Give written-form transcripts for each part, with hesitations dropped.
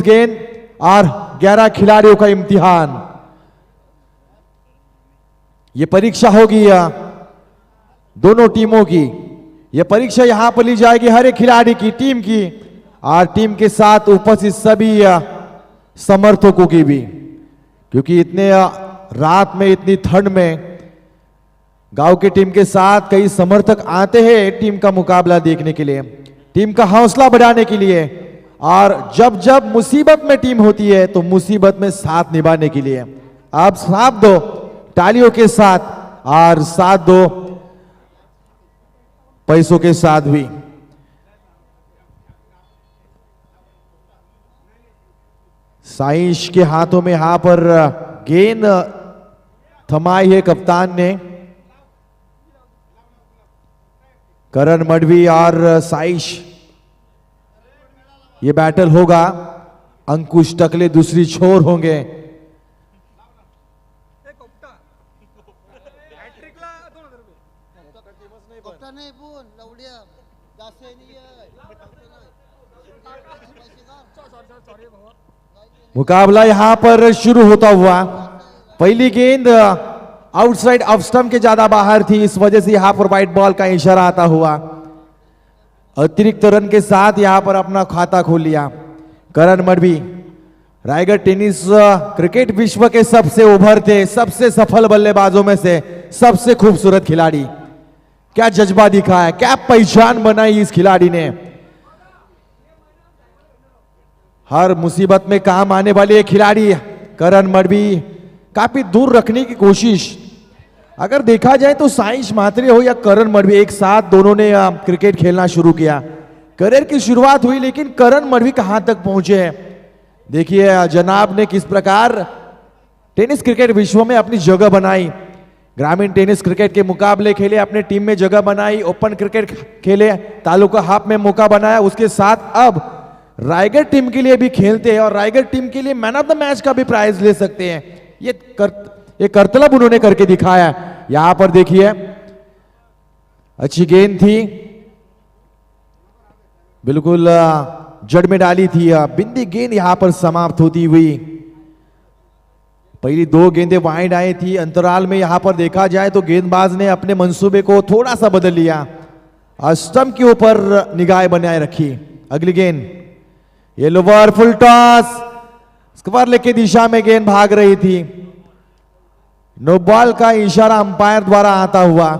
गेंद और 11 खिलाड़ियों का इम्तिहान। ये परीक्षा होगी दोनों टीमों की। यह परीक्षा यहां पर ली जाएगी हर एक खिलाड़ी की, टीम की, और टीम के साथ उपस्थित सभी समर्थकों की भी, क्योंकि इतने रात में, इतनी ठंड में गांव की टीम के साथ कई समर्थक आते हैं टीम का मुकाबला देखने के लिए, टीम का हौसला बढ़ाने के लिए, और जब जब मुसीबत में टीम होती है तो मुसीबत में साथ निभाने के लिए। आप साथ दो तालियों के साथ और साथ दो पैसों के साथ भी। साइश के हाथों में यहां पर गेंद थमाई है कप्तान ने। करण मडवी और साइश, ये बैटल होगा। अंकुश टकले दूसरी छोर होंगे। मुकाबला यहां पर शुरू होता हुआ। पहली गेंद आउटसाइड ऑफ स्टंप के ज्यादा बाहर थी, इस वजह से यहां पर व्हाइट बॉल का इशारा आता हुआ। अतिरिक्त रन के साथ यहां पर अपना खाता खोल लिया करण मडवी। रायगढ़ टेनिस क्रिकेट विश्व के सबसे उभरते, सबसे सफल बल्लेबाजों में से सबसे खूबसूरत खिलाड़ी। क्या जज्बा दिखा है, क्या पहचान बनाई इस खिलाड़ी ने। हर मुसीबत में काम आने वाले एक खिलाड़ी करण मडवी, काफी दूर रखने की कोशिश। अगर देखा जाए तो साइश म्हात्रे हो या करण मडवी, एक साथ दोनों ने क्रिकेट खेलना शुरू किया। करियर की शुरुआत हुई, लेकिन करण मडवी कहां तक पहुंचे हैं देखिए जनाब ने किस प्रकार टेनिस क्रिकेट विश्व में अपनी जगह बनाई। ग्रामीण टेनिस क्रिकेट के मुकाबले खेले, अपने टीम में जगह बनाई, ओपन क्रिकेट खेले, तालुका हाफ में मौका बनाया। उसके साथ अब रायगढ़ टीम के लिए भी खेलते हैं और रायगढ़ टीम के लिए मैन ऑफ द मैच का भी प्राइज ले सकते हैं। ये करतलब उन्होंने करके दिखाया। यहां पर देखिए अच्छी गेंद थी, बिल्कुल जड़ में डाली थी। बिंदी गेंद यहां पर समाप्त होती हुई। पहली दो गेंदें वाइड आई थी। अंतराल में यहां पर देखा जाए तो गेंदबाज ने अपने मंसूबे को थोड़ा सा बदल लिया और स्टंप के ऊपर निगाह बनाए रखी। अगली गेंद yellow ball, full toss, square leg की दिशा में गेंद भाग रही थी। नो बॉल का इशारा अंपायर द्वारा आता हुआ।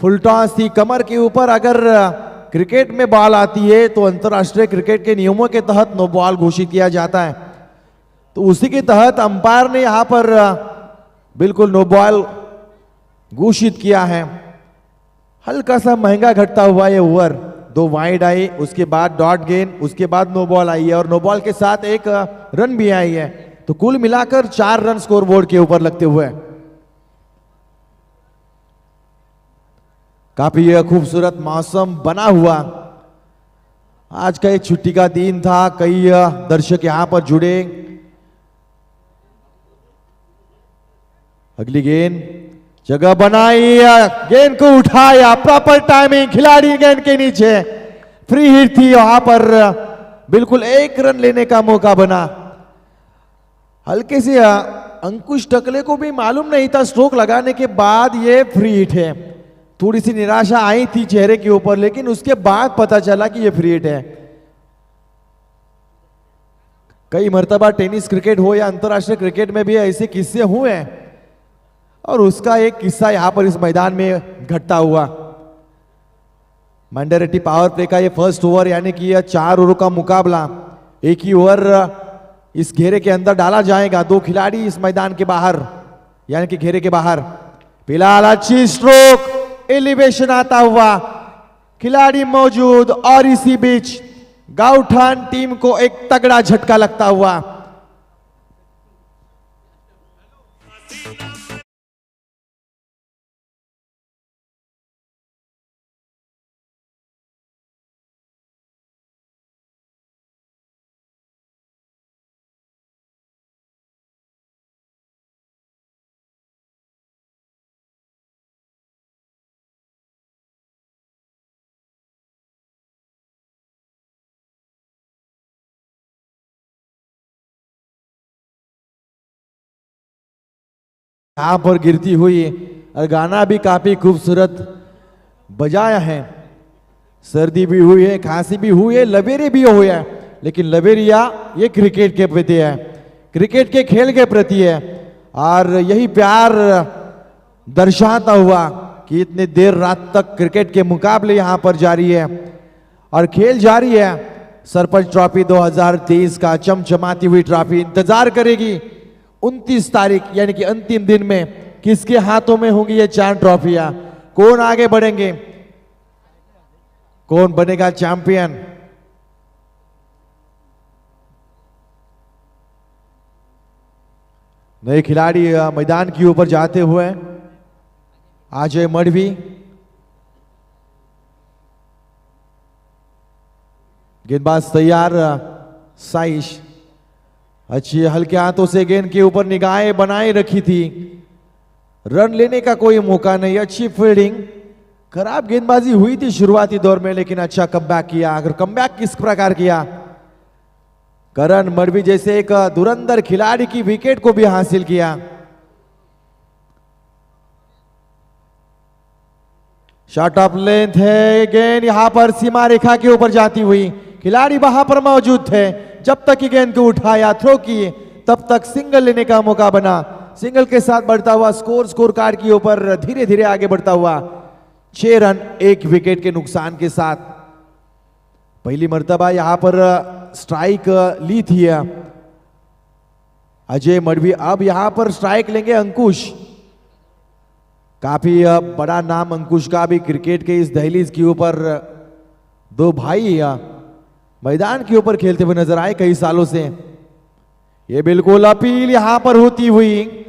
फुल टॉस थी कमर के ऊपर। अगर क्रिकेट में बॉल आती है तो अंतरराष्ट्रीय क्रिकेट के नियमों के तहत नो बॉल घोषित किया जाता है, तो उसी के तहत अंपायर ने यहां पर बिल्कुल नो बॉल घोषित किया है। हल्का सा महंगा घटता हुआ ये ओवर। दो वाइड आई, उसके बाद डॉट गेंद, उसके बाद नो बॉल आई है और नो बॉल के साथ एक रन भी आई है, तो कुल मिलाकर 4 रन स्कोर बोर्ड के ऊपर लगते हुए। काफी खूबसूरत मौसम बना हुआ। आज का एक छुट्टी का दिन था, कई दर्शक यहां पर जुड़े। अगली गेंद, जगह बनाई, गेंद को उठाया, प्रॉपर टाइमिंग, खिलाड़ी गेंद के नीचे, फ्री हिट थी। वहां पर बिल्कुल एक रन लेने का मौका बना। हल्के से अंकुश टकले को भी मालूम नहीं था स्ट्रोक लगाने के बाद ये फ्री हिट है। थोड़ी सी निराशा आई थी चेहरे के ऊपर, लेकिन उसके बाद पता चला कि ये फ्री हिट है। कई मर्तबा टेनिस क्रिकेट हो या अंतरराष्ट्रीय क्रिकेट में भी ऐसे किस्से हुए हैं, और उसका एक किस्सा यहां पर इस मैदान में घटता हुआ। मैंडेटरी पावर प्ले का ये फर्स्ट ओवर, यानी कि यह 4 ओवरों का मुकाबला। एक ही ओवर इस घेरे के अंदर डाला जाएगा। 2 खिलाड़ी इस मैदान के बाहर, यानी कि घेरे के बाहर। फिलहाल अच्छी स्ट्रोक, एलिवेशन आता हुआ, खिलाड़ी मौजूद, और इसी बीच गाउठान टीम को एक तगड़ा झटका लगता हुआ। यहाँ पर गिरती हुई और गाना भी काफी खूबसूरत बजाया है। सर्दी भी हुई है, खांसी भी हुई है, लबेरे भी हुए हैं, लेकिन लबेरिया ये क्रिकेट के प्रति है, क्रिकेट के खेल के प्रति है। और यही प्यार दर्शाता हुआ कि इतने देर रात तक क्रिकेट के मुकाबले यहां पर जारी है और खेल जारी है। सरपंच ट्रॉफी 2023 का चमचमाती हुई ट्रॉफी इंतजार करेगी 29 तारीख यानी कि अंतिम दिन में किसके हाथों में होंगी ये 4 ट्रॉफियां, कौन आगे बढ़ेंगे, कौन बनेगा चैंपियन। नए खिलाड़ी मैदान के ऊपर जाते हुए अजय मढ़वी, गेंदबाज तैयार साइश, अच्छी हल्के हाथों से गेंद के ऊपर निगाहें बनाए रखी थी, रन लेने का कोई मौका नहीं, अच्छी फील्डिंग, खराब गेंदबाजी हुई थी शुरुआती दौर में लेकिन अच्छा कमबैक किया। अगर कमबैक किस प्रकार किया, करण मढ़वी जैसे एक धुरंधर खिलाड़ी की विकेट को भी हासिल किया। शॉट ऑफ लेंथ है, गेंद यहां पर सीमा रेखा के ऊपर जाती हुई, खिलाड़ी वहां पर मौजूद थे, जब तक कि गेंद को उठाया थ्रो किए तब तक सिंगल लेने का मौका बना। सिंगल के साथ बढ़ता हुआ स्कोर कार्ड के ऊपर धीरे धीरे आगे बढ़ता हुआ 6 रन 1 विकेट के नुकसान के साथ। पहली मर्तबा यहां पर स्ट्राइक ली थी अजय मढ़वी, अब यहां पर स्ट्राइक लेंगे अंकुश। काफी बड़ा नाम अंकुश का भी क्रिकेट के इस दहलीज के ऊपर, 2 भाई मैदान के ऊपर खेलते हुए नजर आए कई सालों से। ये बिल्कुल अपील यहां पर होती हुई,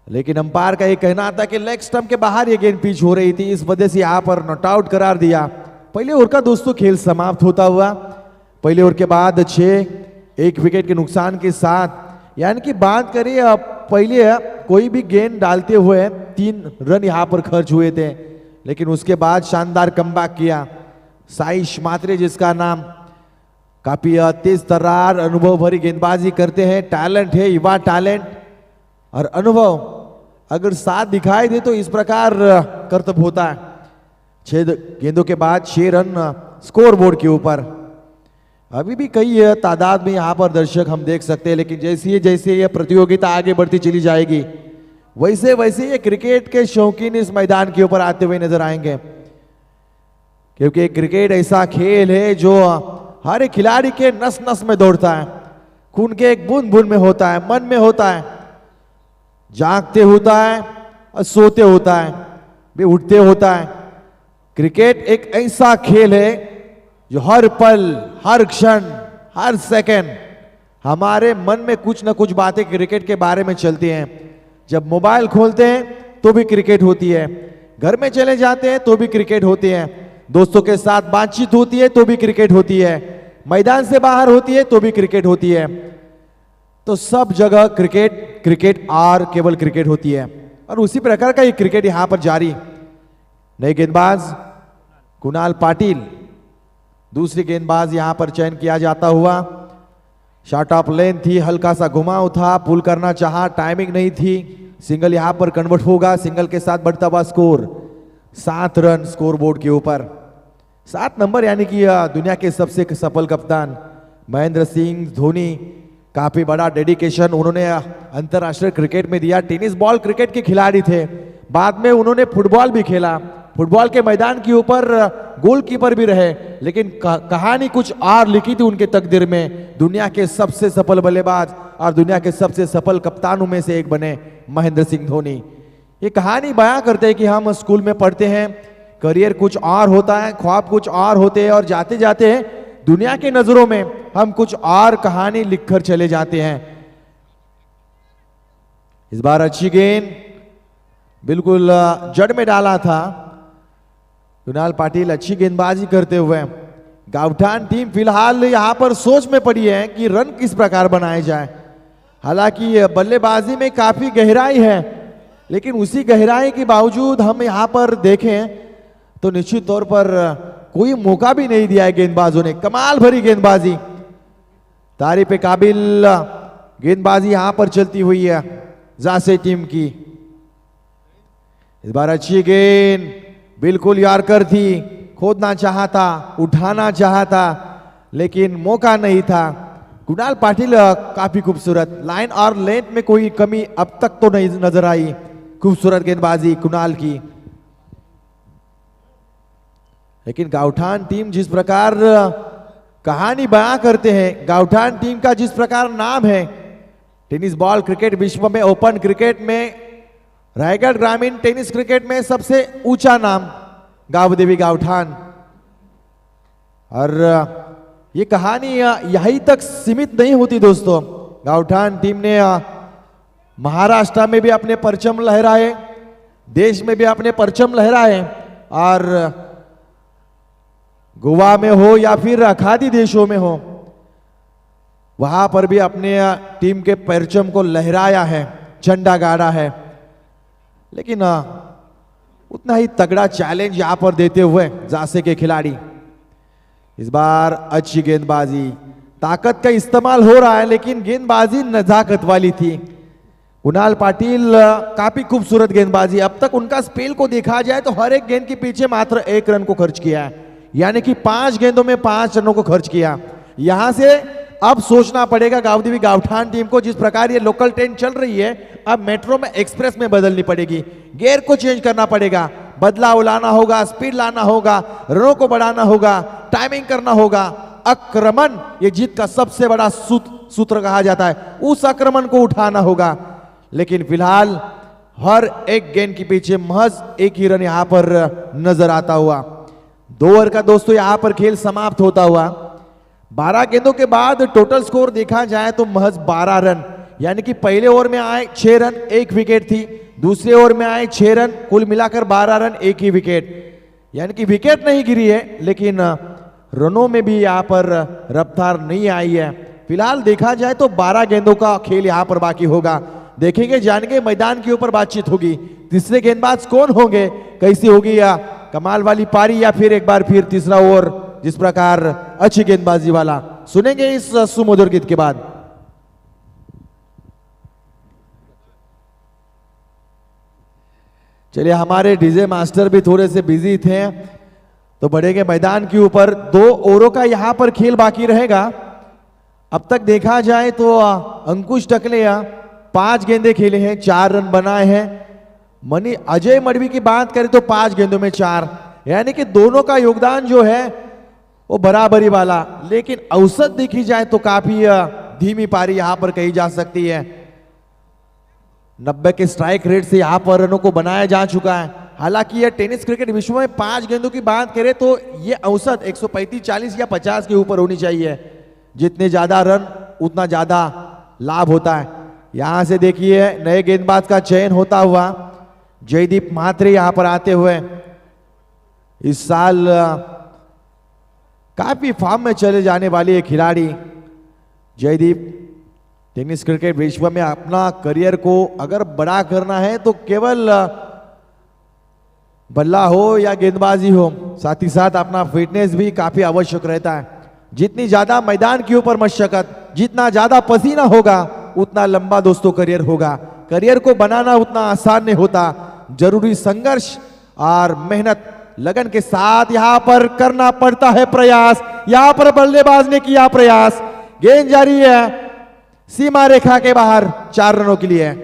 लेकिन अंपायर का ये कहना था कि लेग स्टंप के बाहर ये गेंद पिच हो रही थी, इस वजह से यहां पर नॉट आउट करार दिया। पहले ओवर का दोस्तों खेल समाप्त होता हुआ, पहले ओवर के बाद 6 1 विकेट के नुकसान के साथ, यानी कि बात करें पहले कोई भी गेंद डालते हुए 3 रन यहां पर खर्च हुए थे, लेकिन उसके बाद शानदार कमबैक किया साइश मात्रे, जिसका नाम, काफी तेज तर्रार अनुभव भरी गेंदबाजी करते हैं, टैलेंट है, युवा टैलेंट और अनुभव अगर साथ दिखाई दे तो इस प्रकार कर्तव्य होता है। 6 गेंदों के बाद 6 रन स्कोर बोर्ड के ऊपर। अभी भी कई तादाद में यहां पर दर्शक हम देख सकते हैं, लेकिन जैसे ये प्रतियोगिता आगे बढ़ती चली जाएगी वैसे वैसे ये क्रिकेट के शौकीन इस मैदान के ऊपर आते हुए नजर आएंगे, क्योंकि क्रिकेट ऐसा खेल है जो हर एक खिलाड़ी के नस नस में दौड़ता है, खून के एक बूंद बूंद में होता है, मन में होता है, जागते होता है और सोते होता है, भी उठते होता है। क्रिकेट एक ऐसा खेल है जो हर पल, हर क्षण, हर सेकंड हमारे मन में कुछ ना कुछ बातें क्रिकेट के बारे में चलती हैं। जब मोबाइल खोलते हैं तो भी क्रिकेट होती है, घर में चले जाते हैं तो भी क्रिकेट होती है, दोस्तों के साथ बातचीत होती है तो भी क्रिकेट होती है, मैदान से बाहर होती है तो भी क्रिकेट होती है। तो सब जगह क्रिकेट क्रिकेट और केवल क्रिकेट होती है, और उसी प्रकार का ये क्रिकेट यहां पर जारी। नए गेंदबाज कुणाल पाटिल, दूसरी गेंदबाज यहां पर चयन किया जाता हुआ। शॉट ऑफ लेंथ थी, हल्का सा घुमाव था, पुल करना चाहा, टाइमिंग नहीं थी, सिंगल यहां पर कन्वर्ट होगा। सिंगल के साथ बढ़ता हुआ स्कोर 7 रन स्कोर बोर्ड के ऊपर। 7 नंबर, यानी कि दुनिया के सबसे सफल कप्तान महेंद्र सिंह धोनी, काफी बड़ा डेडिकेशन उन्होंने अंतरराष्ट्रीय क्रिकेट में दिया। टेनिस बॉल क्रिकेट के खिलाड़ी थे, बाद में उन्होंने फुटबॉल भी खेला, फुटबॉल के मैदान के ऊपर गोलकीपर भी रहे, लेकिन कहानी कुछ और लिखी थी उनके तकदीर में। दुनिया के सबसे सफल बल्लेबाज और दुनिया के सबसे सफल कप्तानों में से एक बने महेंद्र सिंह धोनी। ये कहानी बयां करते हैं कि हम स्कूल में पढ़ते हैं, करियर कुछ और होता है, ख्वाब कुछ और होते हैं, और जाते जाते दुनिया के नजरों में हम कुछ और कहानी लिखकर चले जाते हैं। इस बार अच्छी गेंद बिल्कुल जड़ में डाला था कुणाल पाटिल, अच्छी गेंदबाजी करते हुए। गावठान टीम फिलहाल यहां पर सोच में पड़ी है कि रन किस प्रकार बनाए जाए। हालांकि बल्लेबाजी में काफी गहराई है, लेकिन उसी गहराई के बावजूद हम यहां पर देखें तो निश्चित तौर पर कोई मौका भी नहीं दिया है गेंदबाजों ने। कमाल भरी गेंदबाजी, तारीफ काबिल गेंदबाजी यहां पर चलती हुई है। जासे टीम की। इस बार अच्छी गेंद, बिल्कुल यार्कर थी, खोदना चाहता, उठाना चाहता, लेकिन मौका नहीं था। कुणाल पाटिल काफी खूबसूरत, लाइन और लेंथ में कोई कमी अब तक तो नहीं नजर आई। खूबसूरत गेंदबाजी कुणाल की। लेकिन गावठान टीम जिस प्रकार कहानी बयां करते हैं, गावठान टीम का जिस प्रकार नाम है, टेनिस बॉल क्रिकेट विश्व में, ओपन क्रिकेट में, रायगढ़ ग्रामीण टेनिस क्रिकेट में सबसे ऊंचा नाम गावदेवी गावठान। और ये कहानी यहीं तक सीमित नहीं होती दोस्तों। गावठान टीम ने महाराष्ट्र में भी अपने परचम लहराए, देश में भी अपने परचम लहराए, और गोवा में हो या फिर खाड़ी देशों में हो, वहां पर भी अपने टीम के परचम को लहराया है, झंडा गाड़ा है। लेकिन उतना ही तगड़ा चैलेंज यहां पर देते हुए जासे के खिलाड़ी। इस बार अच्छी गेंदबाजी, ताकत का इस्तेमाल हो रहा है, लेकिन गेंदबाजी नजाकत वाली थी। कुणाल पाटिल काफी खूबसूरत गेंदबाजी। अब तक उनका स्पेल को देखा जाए तो हर एक गेंद के पीछे मात्र 1 रन को खर्च किया है, यानी कि 5 गेंदों में 5 रनों को खर्च किया। यहां से अब सोचना पड़ेगा गावदेवी गावठान टीम को, जिस प्रकार ये लोकल ट्रेन चल रही है, अब मेट्रो में एक्सप्रेस में बदलनी पड़ेगी। गियर को चेंज करना पड़ेगा, बदलाव लाना होगा, स्पीड लाना होगा, रनों को बढ़ाना होगा, टाइमिंग करना होगा। आक्रमण, ये जीत का सबसे बड़ा सूत्र कहा जाता है, उस आक्रमण को उठाना होगा। लेकिन फिलहाल हर एक गेंद के पीछे महज 1 ही रन यहां पर नजर आता हुआ। 2 ओवर का दोस्तों यहां पर खेल समाप्त होता हुआ। 12 गेंदों के बाद टोटल स्कोर देखा जाए तो महज 12 रन, यानी कि पहले ओवर में आए 6 रन, 1 विकेट थी, दूसरे ओवर में आए 6 रन, कुल मिलाकर 12 रन, 1 ही विकेट। यानी कि विकेट नहीं गिरी है, लेकिन रनों में भी यहां पर रफ्तार नहीं आई है। फिलहाल देखा जाए तो 12 गेंदों का खेल यहां पर बाकी होगा। देखेंगे, जानेंगे, मैदान के ऊपर बातचीत होगी। तीसरे गेंदबाज कौन होंगे, कैसी होगी या कमाल वाली पारी, या फिर एक बार फिर तीसरा ओवर जिस प्रकार अच्छी गेंदबाजी वाला, सुनेंगे इस सुमधुर गीत के बाद। चलिए, हमारे डीजे मास्टर भी थोड़े से बिजी थे, तो बढ़ेंगे मैदान के ऊपर। 2 ओवरों का यहां पर खेल बाकी रहेगा। अब तक देखा जाए तो अंकुश टकलेया 5 गेंदे खेले हैं, 4 रन बनाए हैं। मनी अजय मडवी की बात करें तो 5 गेंदों में 4, यानी कि दोनों का योगदान जो है वो बराबरी वाला। लेकिन औसत देखी जाए तो काफी धीमी पारी यहां पर कही जा सकती है। 90 के स्ट्राइक रेट से यहां पर रनों को बनाया जा चुका है। हालांकि यह टेनिस क्रिकेट विश्व में 5 गेंदों की बात करें तो यह औसत 135, 40 या 50 के ऊपर होनी चाहिए। जितने ज्यादा रन उतना ज्यादा लाभ होता है। यहां से देखिए, नए गेंदबाज का चयन होता हुआ जयदीप म्हात्रे यहां पर आते हुए। इस साल काफी फॉर्म में चले जाने वाली एक खिलाड़ी जयदीप। टेनिस क्रिकेट विश्व में अपना करियर को अगर बड़ा करना है तो केवल बल्ला हो या गेंदबाजी हो, साथ ही साथ अपना फिटनेस भी काफी आवश्यक रहता है। जितनी ज्यादा मैदान के ऊपर मशक्कत, जितना ज्यादा पसीना होगा, उतना लंबा दोस्तों करियर होगा। करियर को बनाना उतना आसान नहीं होता। जरूरी संघर्ष और मेहनत लगन के साथ यहां पर करना पड़ता है प्रयास। यहां पर बल्लेबाज ने किया प्रयास, गेंद जारी है सीमा रेखा के बाहर 4 रनों के लिए।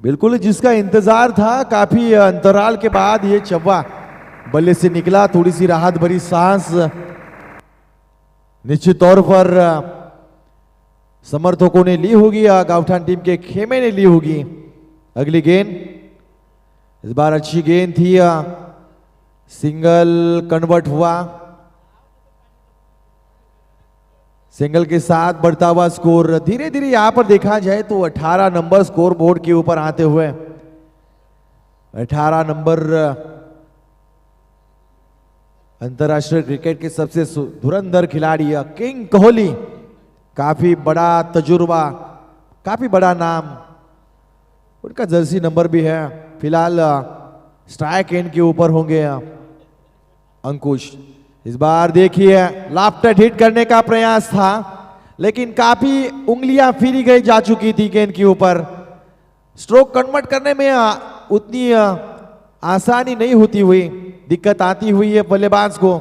बिल्कुल जिसका इंतजार था, काफी अंतराल के बाद ये चौवा बल्ले से निकला। थोड़ी सी राहत भरी सांस निश्चित तौर पर समर्थकों ने ली होगी, गावठान टीम के खेमे ने ली होगी। अगली गेंद इस बार अच्छी गेंद थी, सिंगल कन्वर्ट हुआ। सिंगल के साथ बढ़ता हुआ स्कोर धीरे धीरे यहां पर देखा जाए तो 18 नंबर स्कोर बोर्ड के ऊपर आते हुए 18 नंबर अंतरराष्ट्रीय क्रिकेट के सबसे धुरंधर खिलाड़ी किंग कोहली, काफी बड़ा तजुर्बा, काफी बड़ा नाम, उनका जर्सी नंबर भी है। फिलहाल स्ट्राइक एंड के ऊपर होंगे अंकुश। इस बार देखिए लाफ्टर हिट करने का प्रयास था, लेकिन काफी उंगलियां फिरी गई जा चुकी थी गेंद के ऊपर। स्ट्रोक कन्वर्ट करने में उतनी आसानी नहीं होती हुई, दिक्कत आती हुई है बल्लेबाज को।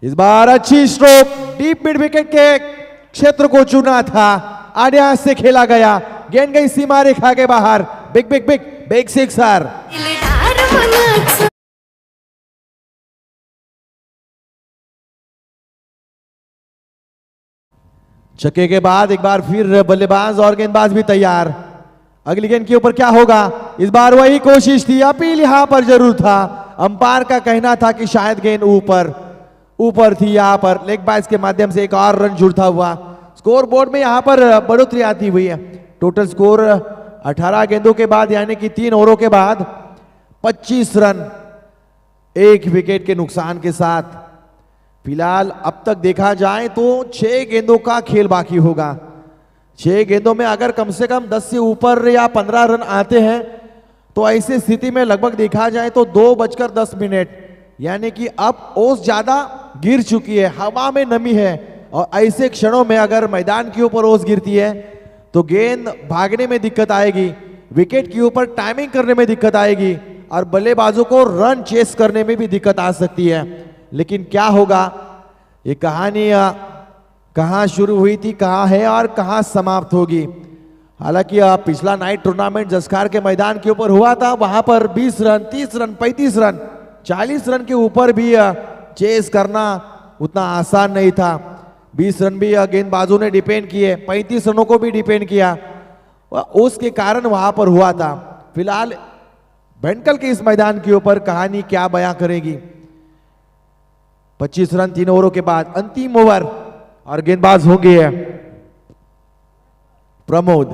इस बार अच्छी स्ट्रोक, डीप मिड विकेट के क्षेत्र को चुना था, आड़े से खेला गया, गेंद गई सीमा रेखा के बाहर। Big big big big sixer. छक्के के बाद एक बार फिर बल्लेबाज और गेंदबाज भी तैयार। अगली गेंद के ऊपर क्या होगा? इस बार वही कोशिश थी, अपील यहां पर जरूर था। अंपायर का कहना था कि शायद गेंद ऊपर थी। यहां पर लेग बाइस के माध्यम से एक और रन जुड़ता हुआ स्कोर बोर्ड में यहां पर बढ़ोतरी आती हुई है। टोटल स्कोर 18 गेंदों के बाद यानी कि 3 ओवरों के बाद 25 रन, 1 विकेट के नुकसान के साथ। फिलहाल अब तक देखा जाए तो 6 गेंदों का खेल बाकी होगा। 6 गेंदों में अगर कम से कम 10 से ऊपर या 15 रन आते हैं तो ऐसी स्थिति में लगभग देखा जाए तो 2:10 यानी कि अब ओस ज्यादा गिर चुकी है, हवा में नमी है, और ऐसे क्षणों में अगर मैदान के ऊपर ओस गिरती है तो गेंद भागने में दिक्कत आएगी, विकेट के ऊपर टाइमिंग करने में दिक्कत आएगी, और बल्लेबाजों को रन चेस करने में भी दिक्कत आ सकती है। लेकिन क्या होगा, ये कहानी कहां शुरू हुई थी, कहां है और कहां समाप्त होगी। हालांकि पिछला नाइट टूर्नामेंट जसखार के मैदान के ऊपर हुआ था, वहां पर 20 रन, 30 रन, 35 रन, 40 रन के ऊपर भी चेस करना उतना आसान नहीं था। 20 रन भी गेंदबाजों ने डिपेंड किए, 35 रनों को भी डिपेंड किया, उसके कारण वहां पर हुआ था। फिलहाल बेंटकल के इस मैदान के ऊपर कहानी क्या बयां करेगी। 25 रन 3 ओवरों के बाद, अंतिम ओवर, और गेंदबाज होंगे प्रमोद।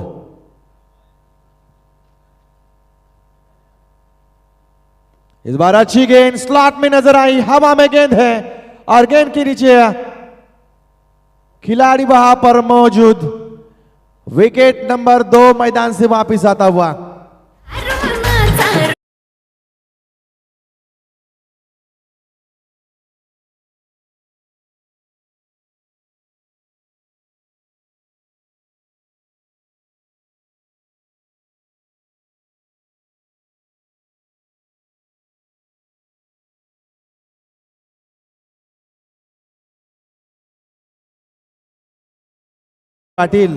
इस बार अच्छी गेंद स्लॉट में नजर आई, हवा में गेंद है और गेंद के नीचे खिलाड़ी वहां पर मौजूद। विकेट नंबर 2 मैदान से वापस आता हुआ। पाटिल,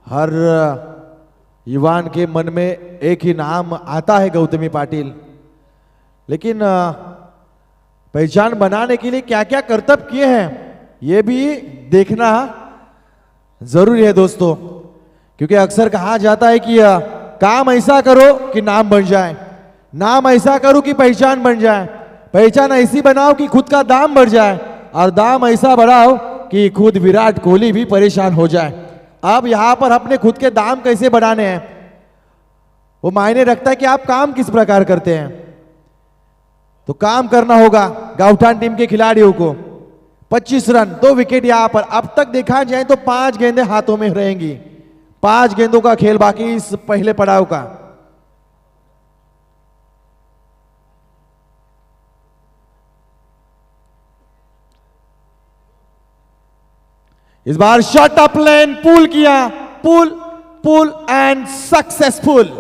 हर युवान के मन में एक ही नाम आता है, गौतमी पाटिल, लेकिन पहचान बनाने के लिए क्या क्या करतब किए हैं यह भी देखना जरूरी है दोस्तों। क्योंकि अक्सर कहा जाता है कि काम ऐसा करो कि नाम बन जाए, नाम ऐसा करो कि पहचान बन जाए, पहचान ऐसी बनाओ कि खुद का दाम बढ़ जाए, और दाम ऐसा बढ़ाओ कि खुद विराट कोहली भी परेशान हो जाए। अब यहां पर अपने खुद के दाम कैसे बढ़ाने हैं वो मायने रखता है कि आप काम किस प्रकार करते हैं। तो काम करना होगा गाउठान टीम के खिलाड़ियों को। 25 रन, 2 विकेट यहां पर। अब तक देखा जाए तो 5 गेंदें हाथों में रहेंगी, 5 गेंदों का खेल बाकी इस पहले पड़ाव का। इस बार शॉट अप लेन पुल किया, पुल एंड सक्सेसफुल।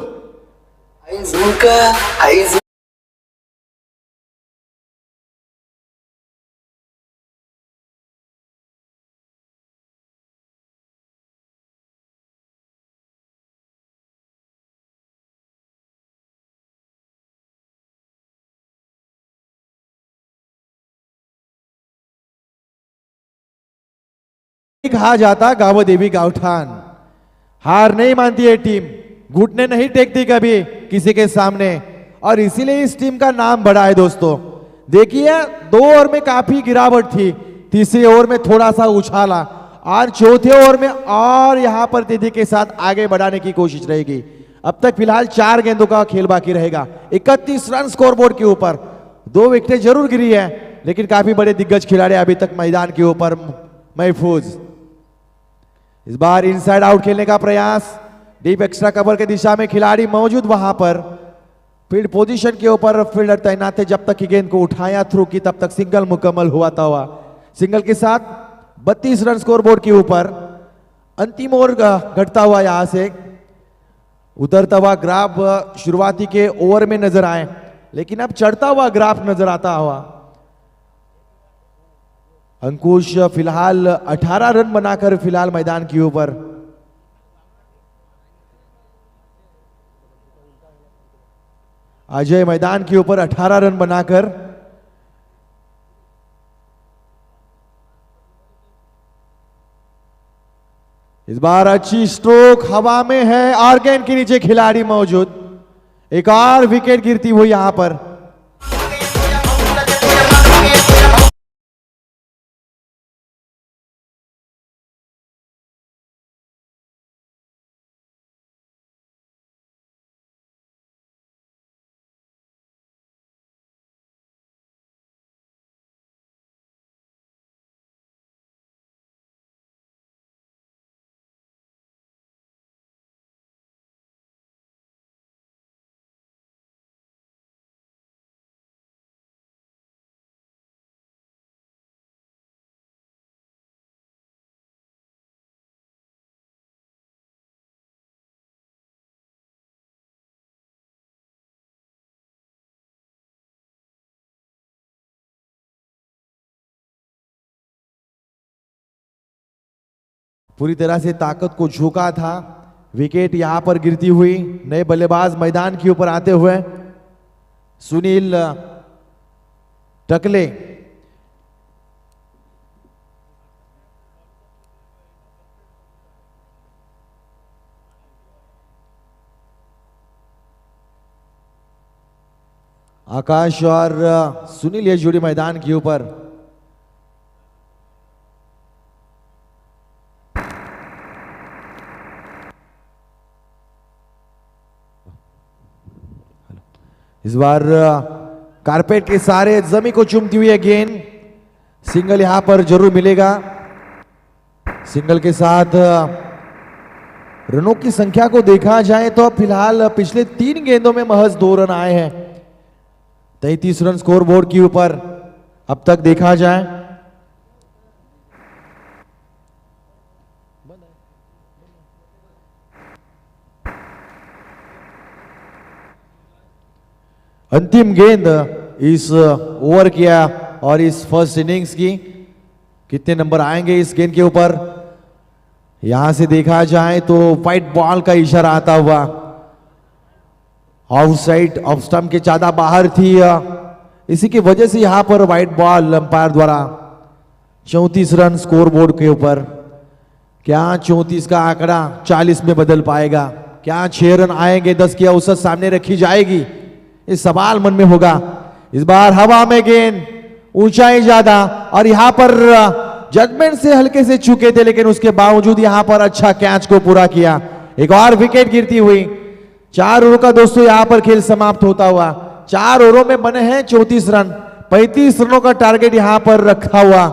कहा जाता गावो देवी गावठान, हार नहीं मानती है टीम, घुटने नहीं टेकती कभी किसी के सामने, और इसीलिए इस टीम का नाम बड़ा है दोस्तों। देखिए 2 ओवर में काफी गिरावट थी, तीसरे ओवर में थोड़ा सा उछाला और चौथे ओवर में और यहां पर तेजी के साथ आगे बढ़ाने की कोशिश रहेगी। अब तक फिलहाल 4 गेंदों का खेल बाकी रहेगा। 31 रन स्कोरबोर्ड के ऊपर, 2 विकेटें जरूर गिरी है लेकिन काफी बड़े दिग्गज खिलाड़ी अभी तक मैदान के ऊपर महफूज। इस बार इनसाइड आउट खेलने का प्रयास, डीप एक्स्ट्रा कवर के दिशा में खिलाड़ी मौजूद वहां पर फील्ड पोजीशन के ऊपर फील्डर तैनात थे। जब तक की गेंद को उठाया थ्रू की तब तक सिंगल मुकम्मल हुआ था। सिंगल के साथ 32 रन स्कोरबोर्ड के ऊपर। अंतिम ओवर घटता हुआ यहां से उतरता हुआ ग्राफ शुरुआती के ओवर में नजर आए लेकिन अब चढ़ता हुआ ग्राफ नजर आता हुआ। अंकुश फिलहाल 18 रन बनाकर फिलहाल मैदान के ऊपर। अजय मैदान के ऊपर 18 रन बनाकर। इस बार अच्छी स्ट्रोक हवा में है और गेंद के नीचे खिलाड़ी मौजूद। एक और विकेट गिरती हुई यहां पर। पूरी तरह से ताकत को झोंका था। विकेट यहां पर गिरती हुई। नए बल्लेबाज मैदान के ऊपर आते हुए सुनील टकले। आकाश और सुनील ये जोड़ी मैदान के ऊपर। इस बार कारपेट के सारे जमीन को चूमती हुई है गेंद। सिंगल यहां पर जरूर मिलेगा। सिंगल के साथ रनों की संख्या को देखा जाए तो फिलहाल पिछले 3 गेंदों में महज 2 रन आए हैं। 33 रन स्कोर बोर्ड के ऊपर अब तक देखा जाए। अंतिम गेंद इस ओवर किया और इस फर्स्ट इनिंग्स की। कितने नंबर आएंगे इस गेंद के ऊपर? यहां से देखा जाए तो व्हाइट बॉल का इशारा आता हुआ। ऑफ साइड ऑफ स्टंप के ज्यादा बाहर थी, इसी की वजह से यहां पर व्हाइट बॉल अंपायर द्वारा। 34 रन स्कोर बोर्ड के ऊपर। क्या 34 का आंकड़ा 40 में बदल पाएगा? क्या 6 रन आएंगे? 10 की औसत सामने रखी जाएगी? इस सवाल मन में होगा। इस बार हवा में गेंद, ऊंचाई ज्यादा और यहां पर जजमेंट से हल्के से चूके थे लेकिन उसके बावजूद यहां पर अच्छा कैच को पूरा किया। एक और विकेट गिरती हुई। 4 ओवर का दोस्तों यहां पर खेल समाप्त होता हुआ। 4 ओवरों में बने हैं 34 रन। 35 रनों का टारगेट यहां पर रखा हुआ।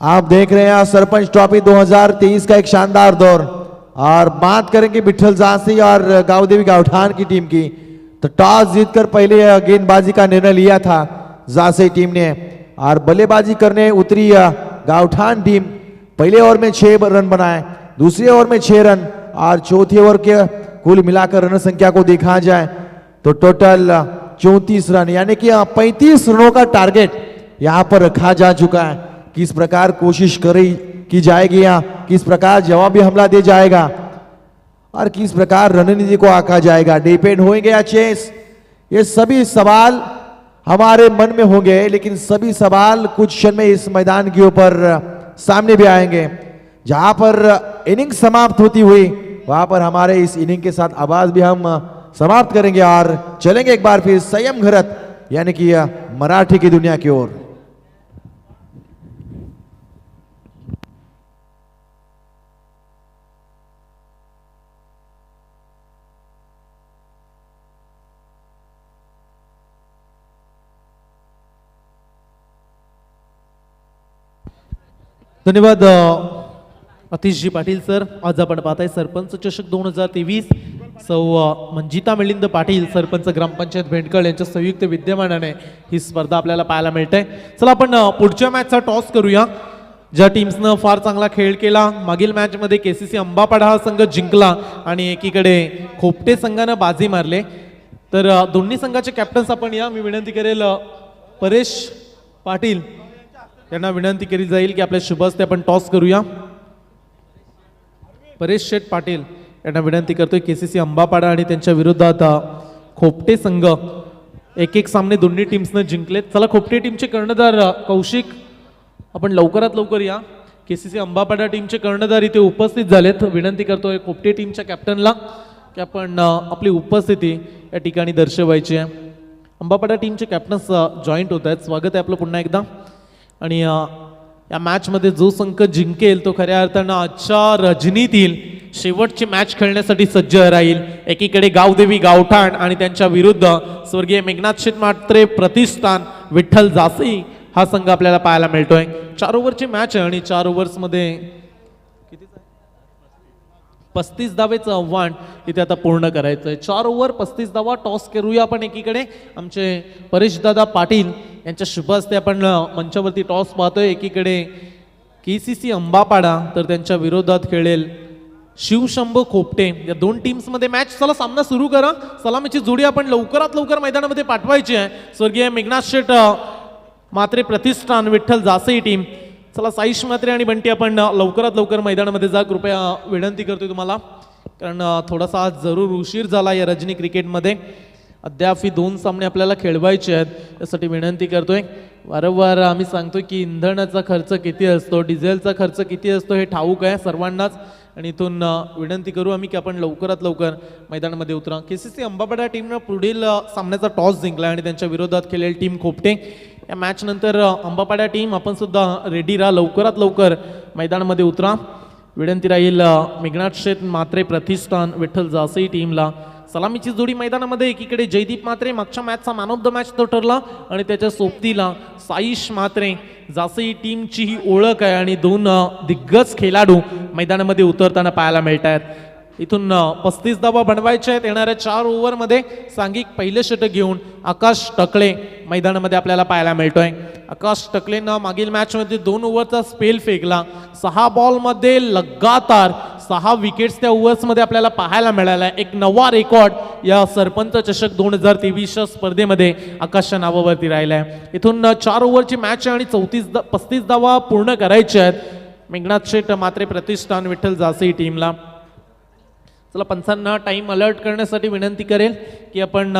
आप देख रहे हैं सरपंच ट्रॉफी 2023 का एक शानदार दौर। और बात करेंगे विठल झांसी और गांवदेवी गावठान की टीम की, तो टॉस जीतकर पहले गेंदबाजी का निर्णय लिया था झांसी टीम ने और बल्लेबाजी करने उतरी गावठान टीम। पहले ओवर में 6 रन बनाए, दूसरे ओवर में 6 रन और चौथे ओवर के कुल मिलाकर रन संख्या को देखा जाए तो टोटल 34 रन, यानी कि 35 रनों का टारगेट यहां पर रखा जा चुका है। किस प्रकार कोशिश की जाएगी या किस प्रकार जवाबी हमला दे जाएगा और किस प्रकार रणनीति को आंका जाएगा, डिपेंड होंगे या चेस, ये सभी सवाल हमारे मन में होंगे। लेकिन सभी सवाल कुछ क्षण में इस मैदान के ऊपर सामने भी आएंगे। जहां पर इनिंग समाप्त होती हुई वहां पर हमारे इस इनिंग के साथ आवाज भी हम समाप्त करेंगे और चलेंगे एक बार फिर संयम घरत यानी कि मराठी की दुनिया की ओर। धन्यवाद अतिशजी पाटील सर। आज आपण पाहताय सरपंच चषक 2023 सौ मंजिता मिलिंद पाटील सरपंच ग्रामपंचायत भेंडकळ यांच्या संयुक्त विद्यमानाने ही स्पर्धा आपल्याला पाहायला मिळते। चला आपण पुढच्या मॅचचा टॉस करूया। ज्या टीम्सनं फार चांगला खेळ केला, मागील मॅच मध्ये केसीसी अंबापाडा हा संघ जिंकला आणि एकीकडे खोपटे संघानं बाजी मारले, तर दोन्ही संघाचे कॅप्टन्स आपण या। मी विनंती करेल परेश पाटील यांना विनंती केली जाईल की आपल्या शुभ हस्ते आपण टॉस करूया। परेश शेठ पाटील यांना विनंती करतोय। केसीसी अंबापाडा आणि त्यांच्या विरोधात खोपटे संघ एक एक सामने दोन्ही टीम्सनं जिंकलेत। चला खोपटे टीमचे कर्णधार कौशिक आपण लवकरात लवकर या। केसीसी अंबापाडा टीमचे कर्णधार इथे उपस्थित झालेत। विनंती करतोय खोपटे टीमच्या कॅप्टनला की आपण आपली उपस्थिती या ठिकाणी दर्शवायची आहे। अंबापाडा टीमचे कॅप्टन्स जॉईंट होत आहेत। स्वागत आहे आपलं पुन्हा एकदा। आणि या मॅचमध्ये जो संघ जिंकेल तो खऱ्या अर्थानं आजच्या रजनीतील शेवटची मॅच खेळण्यासाठी सज्ज राहील। एकीकडे गावदेवी गावठाण आणि त्यांच्या विरुद्ध स्वर्गीय मेघनाथ शेठ म्हात्रे प्रतिष्ठान विठ्ठल जासी हा संघ आपल्याला पाहायला मिळतोय। 4 ओव्हरची मॅच आहे आणि 4 ओव्हर्समध्ये 35 धावेचं आव्हान इथे आता पूर्ण करायचं आहे। 4 ओव्हर 35 धावा टॉस करूया आपण। एकीकडे आमचे परेशदादा पाटील यांच्या शुभ हस्ते आपण मंचावरती टॉस पाहतोय। एकीकडे केसीसी अंबापाडा तर त्यांच्या विरोधात खेळेल शिवशंभू खोपटे। या दोन टीम्स मध्ये मॅच। चला सामना सुरू करा। सलामीची जोडी आपण लवकरात लवकर मैदानामध्ये पाठवायची आहे। स्वर्गीय मेघनाथ शेठ म्हात्रे प्रतिष्ठान विठ्ठल जासई टीम। चला साईश म्हात्रे आणि बंटी आपण लवकरात लवकर मैदानामध्ये जा, कृपया विनंती करतोय तुम्हाला, कारण थोडासा आज जरूर उशीर झाला या रजनी क्रिकेटमध्ये। अद्याप ही 2 सामने आपल्याला खेळवायचे आहेत, त्यासाठी विनंती करतोय। वारंवार आम्ही सांगतोय की इंधनाचा खर्च किती असतो, डिझेलचा खर्च किती असतो हे ठाऊक आहे सर्वांनाच, आणि इथून विनंती करू आम्ही की आपण लवकरात लवकर मैदानामध्ये उतरा। केसीसी अंबापाडा टीमनं पुढील सामन्याचा टॉस जिंकला आणि त्यांच्या विरोधात खेळेल टीम खोपटे। या मॅच नंतर अंबापाडा टीम आपण सुद्धा रेडी राहा, लवकरात लवकर मैदानामध्ये उतरा। विनंती राहील मेघनाथ शेठ म्हात्रे प्रतिष्ठान विठ्ठल जासई टीमला। सलामीची जोडी मैदानामध्ये एकीकडे जयदीप म्हात्रे, मागच्या मॅचचा मॅन ऑफ द मॅच तो ठरला, आणि त्याच्या सोबतीला साईश म्हात्रे। जासई टीमची ही ओळख आहे आणि 2 दिग्गज खेळाडू मैदानामध्ये उतरताना पाहायला मिळत आहेत। इथून 35 धावा बनवायच्या आहेत येणाऱ्या 4 ओव्हरमध्ये। सांघिक पहिले षटक घेऊन आकाश टकले मैदानामध्ये आपल्याला पाहायला मिळतोय। आकाश टकलेनं मागील मॅचमध्ये 2 ओव्हरचा स्पेल फेकला। 6 बॉलमध्ये लगातार 6 विकेट्स त्या ओव्हर्समध्ये आपल्याला पाहायला मिळाला। एक नवा रेकॉर्ड या सरपंच चषक 2023 स्पर्धेमध्ये आकाशच्या नावावरती राहिलाय। इथून 4 ओव्हरची मॅच आहे आणि 35 धावा पूर्ण करायच्या आहेत मेघनाथ शेठ म्हात्रे प्रतिष्ठान विठ्ठल जासई टीमला। चला पंचांना टाइम अलर्ट करण्यासाठी विनंती करेल की आपण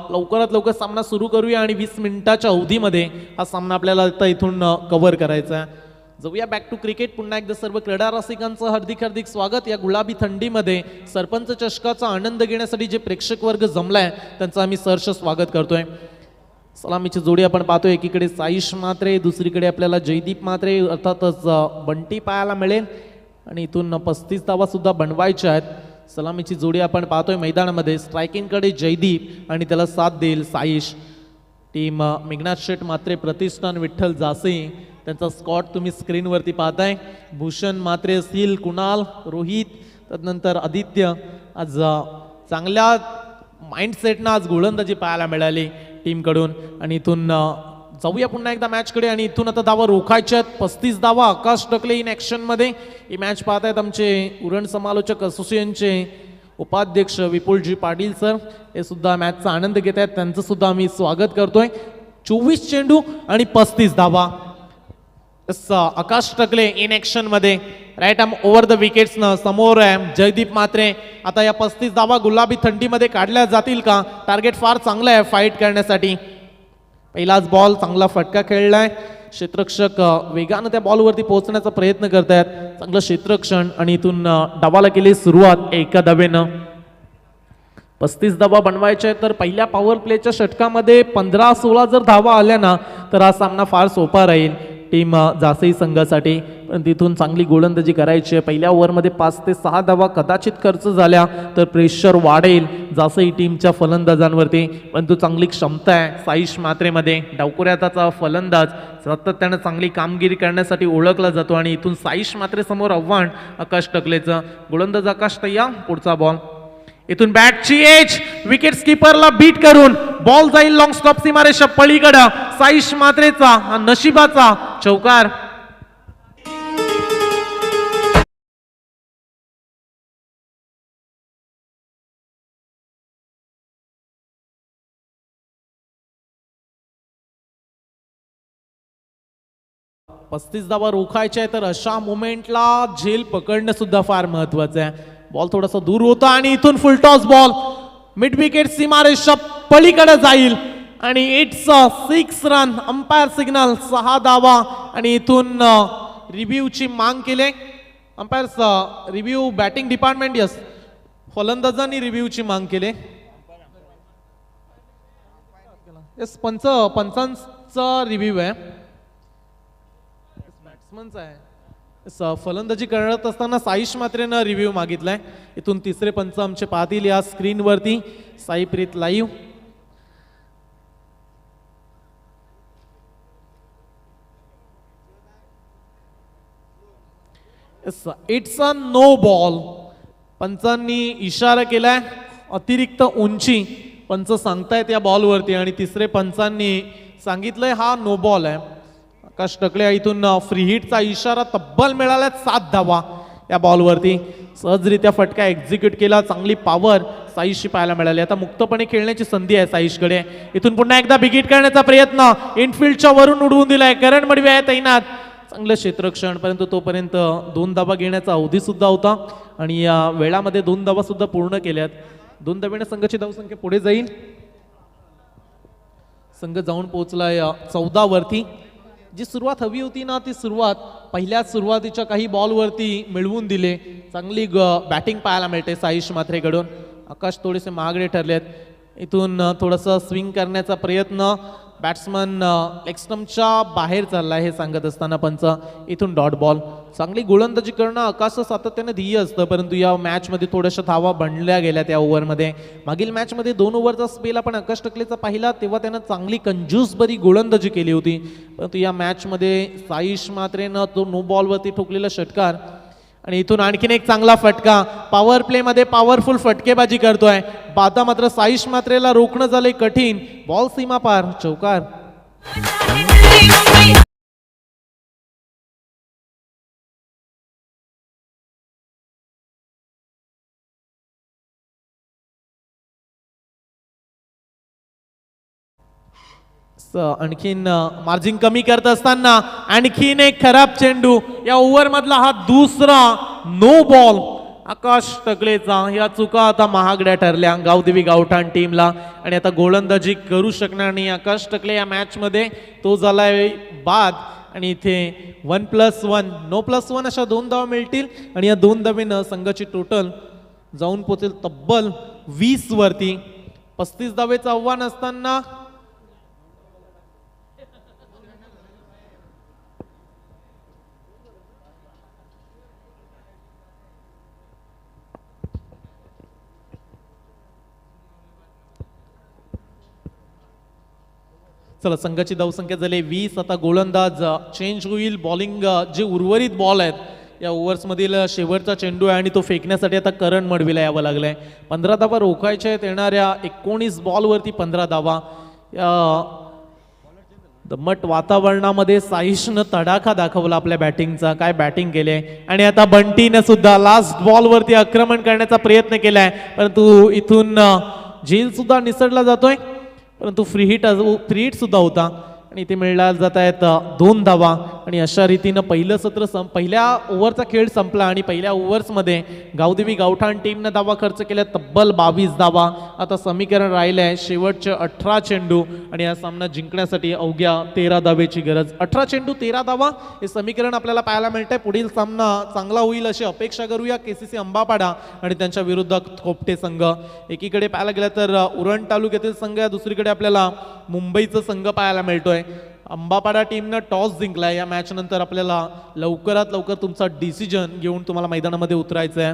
लवकरात लवकर सामना सुरू करूया आणि 20 मिनिटाच्या अवधीमध्ये हा सामना आपल्याला आता इथून कव्हर करायचा आहे। जाऊया बॅक टू क्रिकेट। पुन्हा एकदा सर्व क्रीडा रसिकांचं हार्दिक हार्दिक स्वागत। या गुलाबी थंडीमध्ये सरपंच चषकाचा आनंद घेण्यासाठी जे प्रेक्षक वर्ग जमलाय त्यांचं आम्ही सहर्ष स्वागत करतोय। सलामीची जोडी आपण पाहतोय। एकीकडे साईश म्हात्रे, दुसरीकडे आपल्याला जयदीप म्हात्रे अर्थातच बंटी पाहायला मिळेल, आणि इथून 35 धावा सुद्धा बनवायच्या आहेत। सलामीची जोडी आपण पाहतोय मैदानामध्ये। स्ट्रायकिंगकडे जयदीप आणि त्याला साथ देईल साईश। टीम मेघनाथ शेठ म्हात्रे प्रतिष्ठान विठ्ठल जासई, त्यांचा स्कॉट तुम्ही स्क्रीनवरती पाहताय। भूषण म्हात्रे असतील, कुणाल, रोहित, त्यानंतर आदित्य। आज चांगल्या माइंडसेटनं आज गोलंदाजी पाहायला मिळाली टीमकडून। आणि इथून जाऊया पुन्हा एकदा मॅचकडे, आणि इथून आता धावा रोखायच्या आहेत। 35 धावा आकाश टकले इन ॲक्शन मध्ये ही मॅच पाहतायत आमचे उरण समालोचक असोसिएशनचे उपाध्यक्ष विपुलजी पाटील सर, हे सुद्धा मॅचचा आनंद घेत आहेत, त्यांचं सुद्धा आम्ही स्वागत करतोय। 24 चेंडू आणि 35 धावा। आकाश टकले इन ॲक्शन मध्ये, right arm over the wickets न समोर आहे जयदीप म्हात्रे। आता या 35 धावा गुलाबी थंडीमध्ये काढल्या जातील का? टार्गेट फार चांगलं आहे फाईट करण्यासाठी। पहिलाच बॉल, चांगला फटका खेळलाय। क्षेत्ररक्षक वेगानं त्या बॉलवरती पोहोचण्याचा प्रयत्न करतायत। चांगलं क्षेत्ररक्षण, आणि इथून डावाला केली सुरुवात एका धावेनं। 35 धावा बनवायच्या आहेत, तर पहिल्या पॉवर प्लेच्या षटकामध्ये 15-16 जर धावा आल्या ना तर हा सामना फार सोपा राहील टीम जासई संघासाठी. पण तिथून चांगली गोलंदाजी करायची आहे. पहिल्या ओव्हरमध्ये 5 ते 6 धावा कदाचित खर्च झाल्या तर प्रेशर वाढेल जासई टीमच्या फलंदाजांवरती. परंतु चांगली क्षमता आहे साईश मात्रेमध्ये. डावकुऱ्याचा फलंदाज सातत्यानं चांगली कामगिरी करण्यासाठी ओळखला जातो आणि इथून साईश मात्रे समोर आव्हान आकाश टकलेचं. गोलंदाज आकाश तय्या. पुढचा बॉल इथून बॅटची एज विकेट स्कीपरला बीट करून बॉल जाईल लॉंग स्टॉप सीमारेषा पलीकडं. साईश मात्रेचा हा नशिबाचा चौकार. पस्तीस धावा रोखायच्या आहे तर अशा मोमेंटला झेल पकडणं सुद्धा फार महत्वाचं आहे. बॉल थोडासा दूर होता आणि इथून full toss ball mid wicket सीमारेषा पलीकडे जाईल आणि इट्स 6 रन. अंपायर सिग्नल 6 धावा आणि इथून रिव्ह्यूची मांग केले. Umpire review batting department yes फलंदाजांनी रिव्ह्यूची मांग केले. यस पंचांचा रिव्ह्यू आहे. बॅट्समनचा आहे. फलंदाजी करत असताना साईश मात्रेनं रिव्ह्यू मागितलाय. इथून तिसरे पंच आमचे पाहतील या स्क्रीनवरती. Saipreet live. It's a no ball. पंचांनी इशारा केलाय अतिरिक्त उंची पंच सांगतायत या बॉलवरती आणि तिसरे पंचांनी सांगितलंय हा नो बॉल आहे. आकाश टकले इथून फ्री हिटचा इशारा. तब्बल मिळाल्या 7 धावा या बॉलवरती. सहजरित्या फटका एक्झिक्यूट केला. चांगली पॉवर साईशची पाहायला मिळाली. आता मुक्तपणे खेळण्याची संधी आहे साईशकडे. इथून पुन्हा एकदा बिगिट करण्याचा प्रयत्न. इनफिल्डच्या वरून उडवून दिलाय. करण मडवी आहे तैनात. चांगलं क्षेत्ररक्षण परंतु तोपर्यंत 2 धावा घेण्याचा अवधी सुद्धा होता आणि या वेळामध्ये 2 धावा सुद्धा पूर्ण केल्यात. 2 धावेने संघाची धावसंख्या पुढे जाईल. संघ जाऊन पोहोचलाय 14 वरती. जी सुरुवात हवी होती ना ती सुरुवात पहिल्या सुरुवातीच्या काही बॉलवरती मिळवून दिले. चांगली बॅटिंग पाहायला मिळते साईश मात्रेकडून. आकाश थोडेसे महागडे ठरलेत. इथून थोडंसं स्विंग करण्याचा प्रयत्न. बॅट्समन लेग स्टंपच्या बाहेर चाललाय हे सांगत असताना पंच. इथून डॉट बॉल. चांगली गोलंदाजी करणं आकाश सातत्याने ध्येय असतं परंतु या मॅचमध्ये थोड्याशा धावा बनल्या गेल्या त्या ओव्हरमध्ये. मागील मॅचमध्ये 2 ओव्हरचा स्पेल आपण आकाश टकलेचा पाहिला तेव्हा त्यानं चांगली कंजूसभरी गोलंदाजी केली होती. परंतु या मॅचमध्ये साईश मात्रेनं तो नो बॉलवरती ठोकलेला षटकार आणि इथून आणखीन एक चांगला फटका. पॉवर प्ले मध्ये पॉवरफुल फटकेबाजी करतोय. आता मात्र साईश मात्रेला रोखणं झालंय कठीण. बॉल सीमा पार. चौकार. आणखीन मार्जिन कमी करत असताना आणखीन एक खराब चेंडू. या ओव्हर मधला हा दुसरा नो बॉल आकाश टकलेचा. या चुका आता महागड्या ठरल्या गावदेवी गावठाण टीमला आणि आता गोलंदाजी करू शकणार नाही आकाश टकले या मॅच मध्ये. तो झालाय बाद आणि इथे 1+1 नो+1 अशा 2 धावा मिळतील आणि या 2 धावेनं संघाची टोटल जाऊन पोहोचेल तब्बल 20 वरती. 35 धावेचं आव्हान असताना चला संघाची धावसंख्या झाली 20. आता गोलंदाज चेंज होईल. बॉलिंग जे उर्वरित बॉल आहेत या ओव्हर्स मधील शेवटचा चेंडू आहे आणि तो फेकण्यासाठी आता करण मडवीला यावं लागलंय. 15 धावा रोखायच्या आहेत. येणाऱ्या 19 बॉलवरती 15 धावा. या दमट वातावरणामध्ये साईशनं तडाखा दाखवला आपल्या बॅटिंगचा. काय बॅटिंग केले आणि आता बंटीनं सुद्धा लास्ट बॉलवरती आक्रमण करण्याचा प्रयत्न केलाय परंतु इथून झेल सुद्धा निसटला जातोय परंतु फ्री हिट सुद्धा होता आणि इथे मिळाल्या जात आहेत 2 धावा. आणि अशा रीतीनं पहिलं सत्र पहिल्या ओव्हरचा खेळ संपला आणि पहिल्या ओव्हर्समध्ये गावदेवी गावठाण टीमनं धावा खर्च केल्या तब्बल 22 धावा. आता समीकरण राहिले आहे शेवटचे 18 चेंडू आणि हा सामना जिंकण्यासाठी अवघ्या 13 धावेची गरज. 18 चेंडू 13 धावा हे समीकरण आपल्याला पाहायला मिळतंय. पुढील सामना चांगला होईल अशी अपेक्षा करूया. केसीसी अंबापाडा आणि त्यांच्या विरुद्ध खोपटे संघ. एकीकडे पाहायला गेलं तर उरण तालुक्यातील संघ, दुसरीकडे आपल्याला मुंबईचा संघ पाहायला मिळतोय. अंबापाडा टीमनं टॉस जिंकलाय. या मॅच नंतर आपल्याला लवकरात लवकर तुमचा डिसिजन घेऊन तुम्हाला मैदानामध्ये उतरायचं आहे.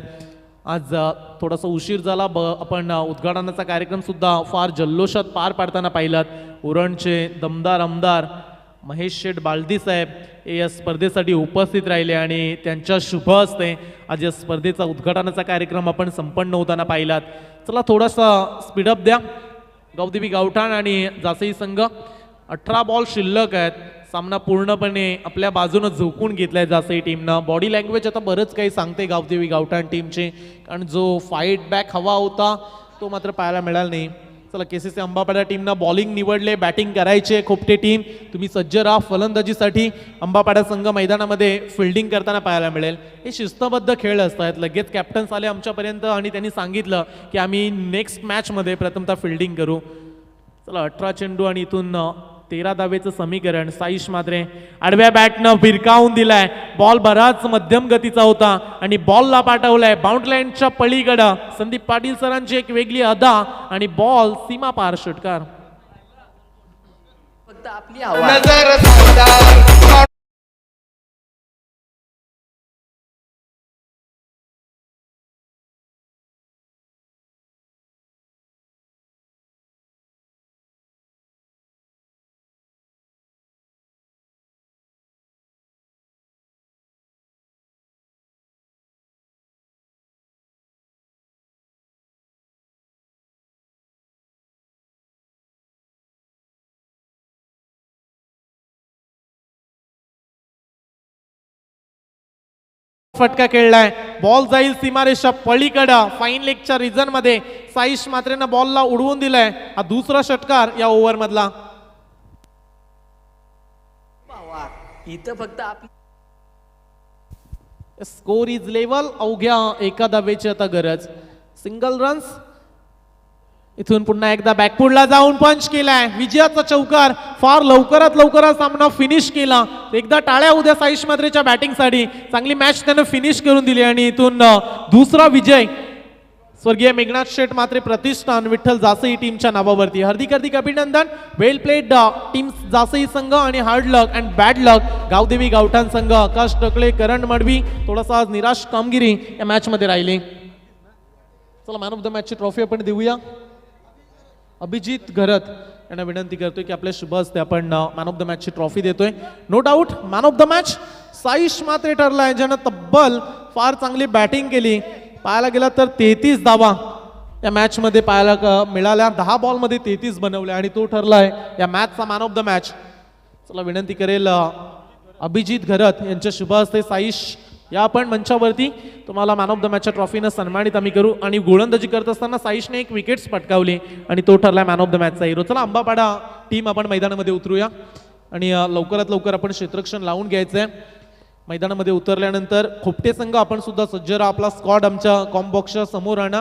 आज थोडासा उशीर झाला. आपण उद्घाटनाचा कार्यक्रम सुद्धा फार जल्लोषात पार पाडताना पाहिलात. उरणचे दमदार आमदार महेश शेठ बालदी साहेब हे या स्पर्धेसाठी उपस्थित राहिले आणि त्यांच्या शुभ हस्ते आज या स्पर्धेचा उद्घाटनाचा कार्यक्रम आपण संपन्न होताना पाहिलात. चला थोडासा स्पीडअप द्या. गावदेवी गावठाण आणि जासई संघ 18 बॉल शिल्लक आहेत. सामना पूर्णपणे आपल्या बाजूनं झोकून घेतलाय जासई टीमनं. बॉडी लँग्वेज आता बरंच काही सांगते गावदेवी गावठाण टीमचे, कारण जो फाईट बॅक हवा होता तो मात्र पाहायला मिळाला नाही. चला केसीसी अंबापाडा टीमनं बॉलिंग निवडले, बॅटिंग करायचे. खोपटे टीम तुम्ही सज्ज राहा फलंदाजीसाठी. अंबापाडा संघ मैदानामध्ये फिल्डिंग करताना पाहायला मिळेल. हे शिस्तबद्ध खेळ असतात. लगेच कॅप्टन्स आले आमच्यापर्यंत आणि त्यांनी सांगितलं की आम्ही नेक्स्ट मॅचमध्ये प्रथमतः फिल्डिंग करू. चला 18 चेंडू आणि इथून 13 धावेचं समीकरण. साईश मात्रे आडव्या बॅटनं भिरकावून दिलाय. बॉल बराच मध्यम गतीचा होता आणि बॉलला पाठवलाय बाउंड्री लाईनच्या पलीकडं. संदीप पाटील सरांची एक वेगळी अदा आणि बॉल सीमा पार षटकार. फक्त आपली हवा. फटका खेळलाय. बॉल जाईल सीमारेषा पलीकडं फाईन लेगच्या रिजन मध्ये. साईश मात्रेनं बॉलला उडवून दिलाय. हा दुसरा षटकार या ओव्हर मधला. इथं फक्त आपली स्कोर इज लेवल. अवघ्या 1 धावेची आता गरज. Single runs. इथून पुन्हा एकदा बॅकफुटला जाऊन पंच केलाय. विजयाचा चौकार. फार लवकरात लवकर हा सामना फिनिश केला. एकदा टाळ्या उद्या साईश मात्रेच्या बॅटिंगसाठी. चांगली मॅच त्यानं फिनिश करून दिली आणि इथून दुसरा विजय स्वर्गीय मेघनाथ शेठ मात्रे प्रतिष्ठान विठ्ठल जासई टीमच्या नावावरती. हार्दिक हार्दिक अभिनंदन. वेल प्लेड टीम जासई संघ आणि hard luck and bad luck Gavdevi Gavthan संघ. आकाश टकले, करण मडवी थोडासा आज निराश कामगिरी या मॅच मध्ये राहिली. चला मॅन ऑफ द मॅचची ट्रॉफी आपण देऊया. अभिजित घरत यांना विनंती करतोय की आपल्या शुभ हस्ते आपण मॅन ऑफ द मॅचची ट्रॉफी देतोय. No doubt man of the match Saish Matre ठरलाय, ज्यानं तब्बल फार चांगली बॅटिंग केली. पाहायला गेला तर 33 धावा या मॅच मध्ये पाहायला मिळाल्या. 10 बॉलमध्ये 33 बनवल्या आणि तो ठरलाय या मॅचचा मॅन ऑफ द मॅच. चला विनंती करेल अभिजित घरत यांच्या शुभ हस्ते साईश या आपण मंचावरती तुम्हाला मॅन ऑफ द मॅचच्या ट्रॉफीनं सन्मानित आम्ही करू. आणि गोलंदाजी करत असताना साईशने एक विकेट्स पटकावली आणि तो ठरला मॅन ऑफ द मॅचचा हिरो. चला अंबापाडा टीम आपण मैदानामध्ये उतरूया आणि लवकरात लवकर आपण क्षेत्ररक्षण लावून घ्यायचंय. मैदानामध्ये उतरल्यानंतर खोपटे संघ आपण सुद्धा सज्ज राहा. आपला स्क्वॉड आमच्या कॉम्बॉक्सच्या समोर आणा.